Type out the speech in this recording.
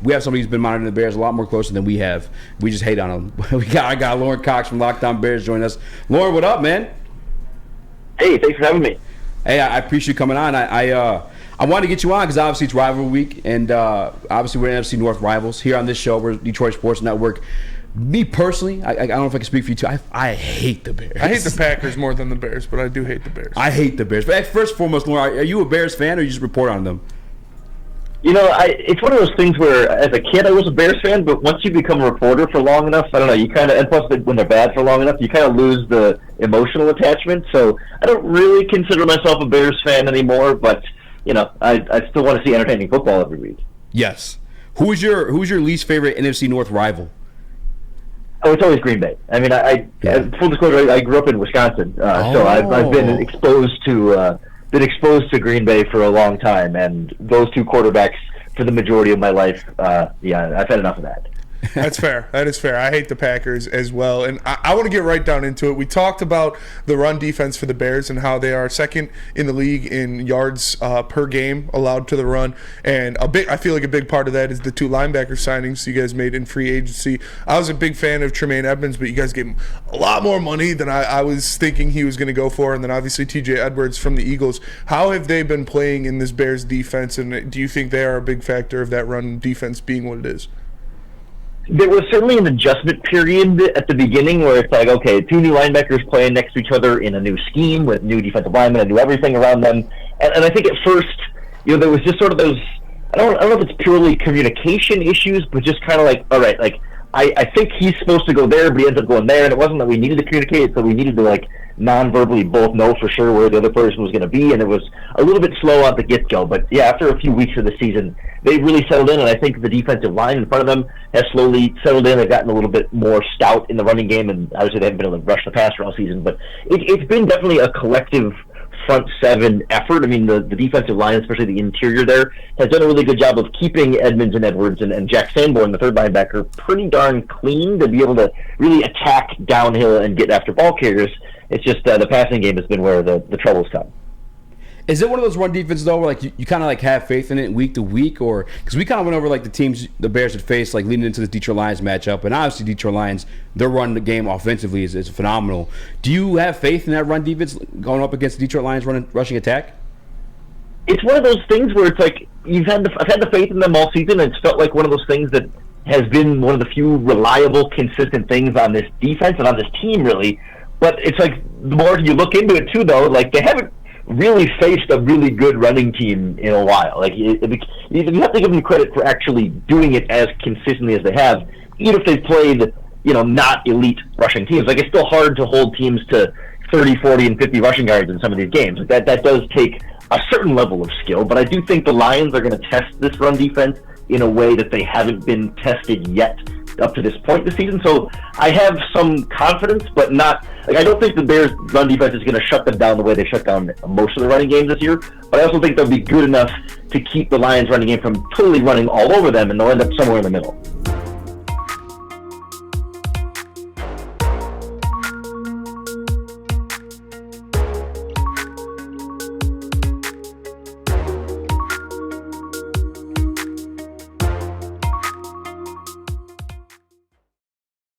we have somebody who's been monitoring the Bears a lot more closer than we have. We just hate on them. I got Lauren Cox from Locked On Bears joining us. Lauren, what up, man? Hey, thanks for having me. Hey, I appreciate you coming on. I wanted to get you on because obviously it's rivalry week, and obviously we're NFC North rivals here on this show. We're Detroit Sports Network. Me personally, I don't know if I can speak for you too. I hate the Bears. I hate the Packers more than the Bears, but I do hate the Bears. I hate the Bears. But first and foremost, Lauren, are you a Bears fan or you just report on them? You know, it's one of those things where, as a kid, I was a Bears fan, but once you become a reporter for long enough, I don't know, you kind of, and plus when they're bad for long enough, you kind of lose the emotional attachment. So I don't really consider myself a Bears fan anymore, but, you know, I still want to see entertaining football every week. Yes. Who's your least favorite NFC North rival? Oh, it's always Green Bay. I mean, full disclosure, I grew up in Wisconsin, so I've been exposed to Green Bay for a long time, and those two quarterbacks for the majority of my life, I've had enough of that. That's fair. That is fair. I hate the Packers as well. And I want to get right down into it. We talked about the run defense for the Bears and how they are second in the league in yards per game allowed to the run. And I feel like a big part of that is the two linebacker signings you guys made in free agency. I was a big fan of Tremaine Edmonds, but you guys gave him a lot more money than I was thinking he was going to go for. And then obviously TJ Edwards from the Eagles. How have they been playing in this Bears defense? And do you think they are a big factor of that run defense being what it is? There was certainly an adjustment period at the beginning where it's like, okay, two new linebackers playing next to each other in a new scheme with new defensive linemen and new everything around them. And I think at first, you know, there was just sort of those, I don't know if it's purely communication issues, but just kind of like, all right, like, I think he's supposed to go there, but he ends up going there, and it wasn't that we needed to communicate, so we needed to, like, non-verbally both know for sure where the other person was going to be, and it was a little bit slow at the get-go. But, yeah, after a few weeks of the season, they really settled in, and I think the defensive line in front of them has slowly settled in. They've gotten a little bit more stout in the running game, and obviously they haven't been able to rush the passer all season. But it's been definitely a collective front seven effort. I mean, the defensive line, especially the interior there, has done a really good job of keeping Edmonds and Edwards and Jack Sanborn, the third linebacker, pretty darn clean to be able to really attack downhill and get after ball carriers. It's just the passing game has been where the troubles come. Is it one of those run defenses though, where like you kind of like have faith in it week to week, or because we kind of went over like the teams the Bears had faced like leading into the Detroit Lions matchup, and obviously Detroit Lions, their run the game offensively is phenomenal. Do you have faith in that run defense going up against the Detroit Lions rushing attack? It's one of those things where it's like I've had the faith in them all season, and it's felt like one of those things that has been one of the few reliable, consistent things on this defense and on this team, really. But it's like the more you look into it too, though, like they haven't really faced a really good running team in a while. Like you have to give them credit for actually doing it as consistently as they have, even if they've played, you know, not elite rushing teams. Like it's still hard to hold teams to 30, 40, and 50 rushing yards in some of these games. Like that does take a certain level of skill, but I do think the Lions are going to test this run defense in a way that they haven't been tested yet up to this point this season. So I have some confidence, but not like I don't think the Bears run defense is going to shut them down the way they shut down most of the running games this year, but I also think they'll be good enough to keep the Lions running game from totally running all over them, and they'll end up somewhere in the middle.